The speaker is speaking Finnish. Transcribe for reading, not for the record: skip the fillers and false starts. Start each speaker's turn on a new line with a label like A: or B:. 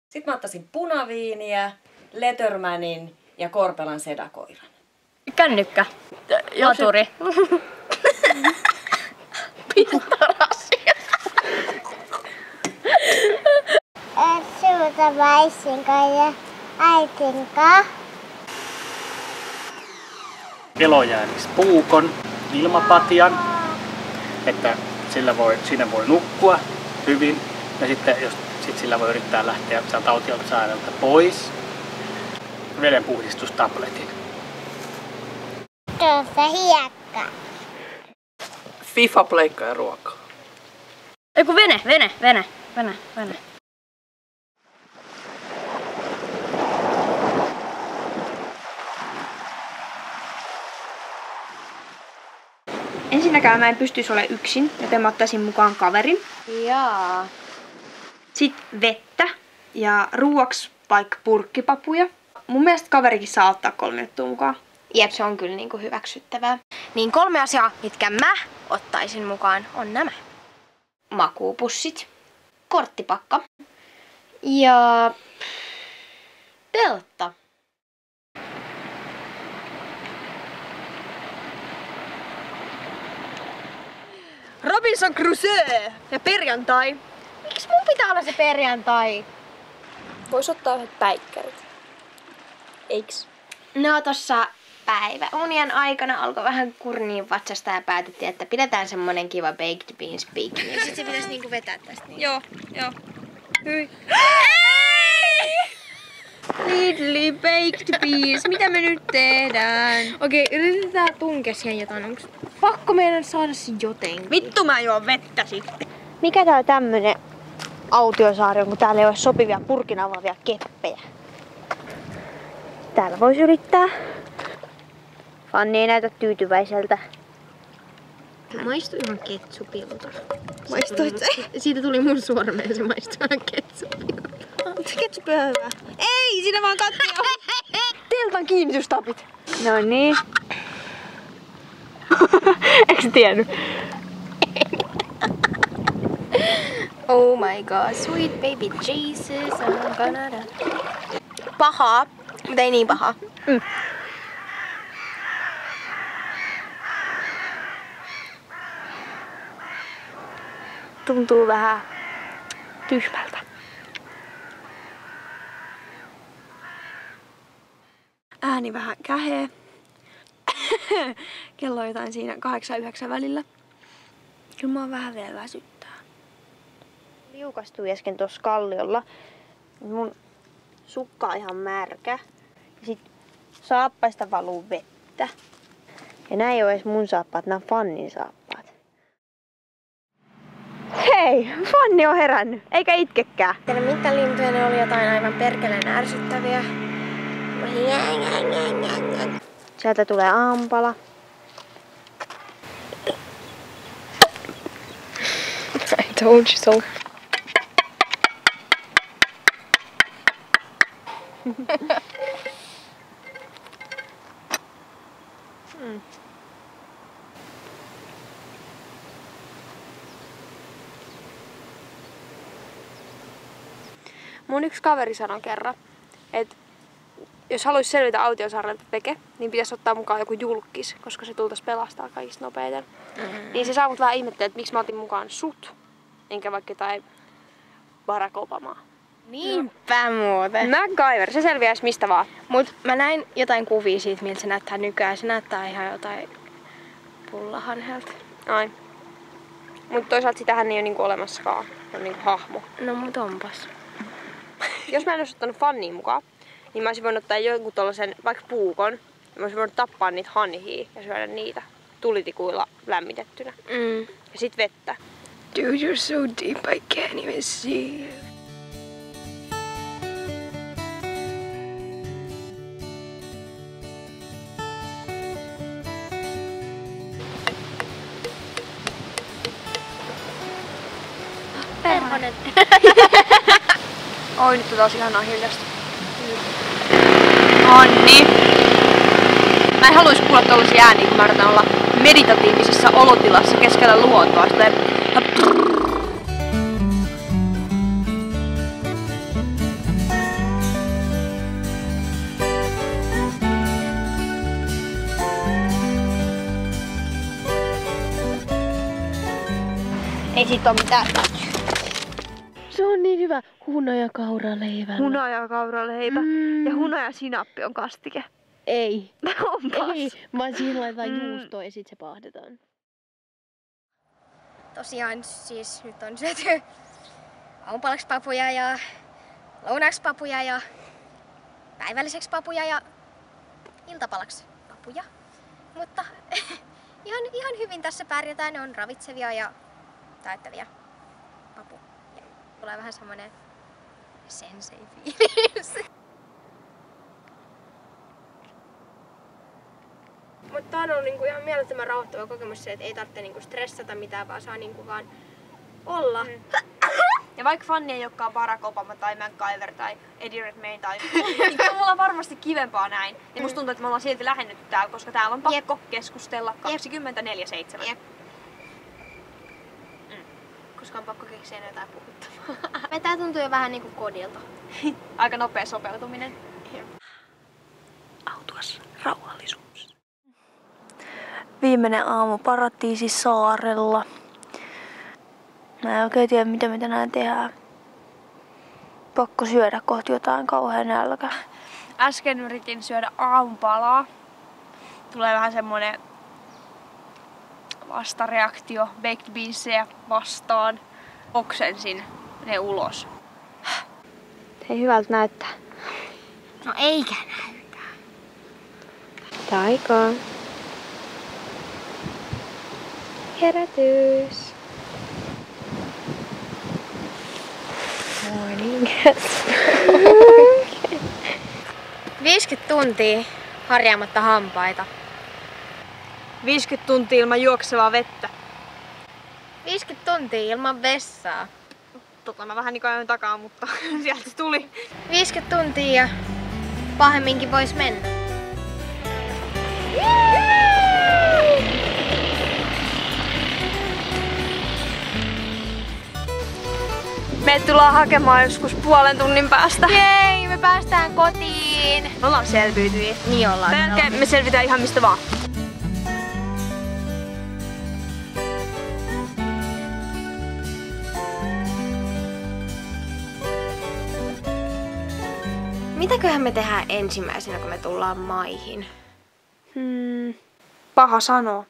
A: Sitten mä ottaisin punaviiniä, Lettermanin ja Korpelan sedakoiran.
B: Kännykkä. Laturi. Pistarassia.
C: Suuta vaisinko ja äitinka.
D: Elojäämispuukon, ilmapatjan, että siinä voi nukkua hyvin ja sitten jos sillä voi yrittää lähteä sieltä autiolta saarelta pois. Vedenpuhdistustabletin.
C: Tuossa hiekka.
E: FIFA, pleikka ja ruokaa.
B: Eiku vene.
F: Ensinnäkään mä en pystyisi olemaan yksin, joten mä ottaisin mukaan kaverin.
B: Jaa.
F: Sitten vettä ja ruuaksi vaikka purkkipapuja. Mun mielestä kaverikin saa ottaa 3 minuuttia mukaan.
G: Jep, se on kyllä niinku hyväksyttävää. Niin 3 asiaa, mitkä mä ottaisin mukaan, on nämä. Makuupussit, korttipakka ja teltta.
F: Robinson Crusoe ja perjantai.
G: Miksi mun pitää olla se perjantai?
F: Vois ottaa yhdet päikkärit. Eiks?
G: No tossa päiväunien aikana alkoi vähän kurniin vatsasta ja päätettiin, että pidetään semmonen kiva baked beans picnic. Ja sit se pitäis niinku vetää tästä niin.
F: Joo. Hyi. Lidli baked beans. Mitä me nyt tehdään?
G: Okei, yritetään tunkea siihen jotain. Onks pakko meidän saada se jotenkin?
F: Vittu mä juon vettä sitten.
C: Mikä tää on tämmönen autiosaari, kun täällä ei ole sopivia purkin avaavia keppejä? Täällä voisi yrittää. Fanni ei näytä tyytyväiseltä.
G: Maistui ihan ketsupilta.
F: Maistoit se?
G: Siitä tuli mun sormeen, se maistui ihan ketsupilta.
F: Ketsupi on hyvä. Ei, siinä vaan kattia. Teltan kiinnitystapit.
C: No niin. Eiks tiennyt?
G: Oh my god, sweet baby Jesus, I'm gonna die. Pahaa, mutta ei niin pahaa.
C: Tuntuu vähän tyhmältä.
F: Ääni vähän kähee. Kello on jotain siinä 8-9 välillä. Kyllä mua vähän vielä väsyttää.
C: Liukastui äsken tuossa kalliolla. Mun sukka on ihan märkä. Ja sit saappaista valuu vettä. Ja nää ei oo edes mun saappaat, nää on Fannin saappaat. Hei! Fanni on herännyt, eikä itkekään.
G: Tiedän mitä lintuja, ne oli jotain aivan perkeleen ärsyttäviä.
C: Sieltä tulee ampala.
G: I told you so.
F: Mun yksi kaveri sanoi kerran, että jos haluaisi selvitä autiosaarelta veke, niin pitäisi ottaa mukaan joku julkis, koska se tultaisi pelastaa kaikista nopeiten. Niin se saa mut vähän ihmettelemään, että miksi mä otin mukaan sut, enkä vaikka jotain Barack Obamaa.
G: Niinpä muuten.
F: MacGyver, se selviäisi mistä vaan.
G: Mut mä näin jotain kuvia siitä, miltä se näyttää nykyään. Se näyttää ihan jotain pullahanhelta.
F: Ai. Mut toisaalta sitähän ei ole niinku olemassakaan. Se on niinku hahmo.
G: No mut onpas.
F: Jos mä en olisi ottanut Fanniin mukaan, niin mä olisin voinut ottaa jonkun tollasen vaikka puukon. Ja mä olisin voinut tappaa niitä hanhia ja syödä niitä tulitikuilla lämmitettynä. Ja sit vettä.
G: Dude, you're so deep I can't even see you.
F: Perhonen. Oi, nyt on taas ihanaa hiljasta. Anni! Mä en haluais kuulla tollasia ääniä, kun mä yritän olla meditatiivisessa olotilassa keskellä luontoa. Silleen...
C: Ei sit oo mitään.
B: Se on niin hyvä. Hunajakauraleivällä.
C: Hunajakauraleipä ja hunajasinappi on kastike.
B: Ei.
C: Onpas.
B: Ei, vaan siihen laitetaan juustoa ja sit se paahdetaan.
G: Tosiaan siis nyt on syöty aamupalaksi papuja ja lounaaksi papuja ja päivälliseksi papuja ja iltapalaksi papuja. Mutta ihan hyvin tässä pärjätään. Ne on ravitsevia ja täyttäviä papuja. Tulee vähän semmonen sensei-fiilis. Mutta tää on ollut niinku ihan mielettömän rauhoittava kokemus se, että ei tarvitse niinku stressata mitään, vaan saa niinku vaan olla.
F: Ja vaikka Fanni ei olekaan Barack Obama tai MacGyver tai Eddie Redmayne tai niin mulla on varmasti kivempaa näin. Ja musta tuntuu, että me ollaan silti lähennytty täällä, koska täällä on pakko keskustella 24/7.
G: Koska on pakko keksiä jotain puhuttavaa. Tää tuntuu jo vähän niinku kodilta.
F: Aika nopea sopeutuminen.
C: Autuas rauhallisuus. Viimeinen aamu Paratiisisaarella. Mä en oikein tiedä mitä me tänään tehdään. Pakko syödä kohti jotain kauhean nälkä.
F: Äsken yritin syödä aamupalaa. Tulee vähän semmonen vastareaktio baked beansejä vastaan. Oksensin ne ulos.
C: Ei hyvältä näyttää.
G: No eikä näytä.
C: Taika. Herätys. Morning.
G: 50 tuntia harjaamatta hampaita.
F: 50 tuntia ilman juoksevaa vettä.
G: 50 tuntia ilman vessaa.
F: Tota mä vähän niin ajoin takaa, mutta sieltä se tuli.
G: 50 tuntia ja pahemminkin vois mennä.
F: Me tullaan hakemaan joskus puolen tunnin päästä.
G: Jei, me päästään kotiin!
F: Me ollaan selviytyjiä.
G: Niin ollaan.
F: Tämän jälkeen me selvitään ihan mistä vaan.
G: Mitäköhän me tehdään ensimmäisenä, kun me tullaan maihin?
F: Paha sanoa.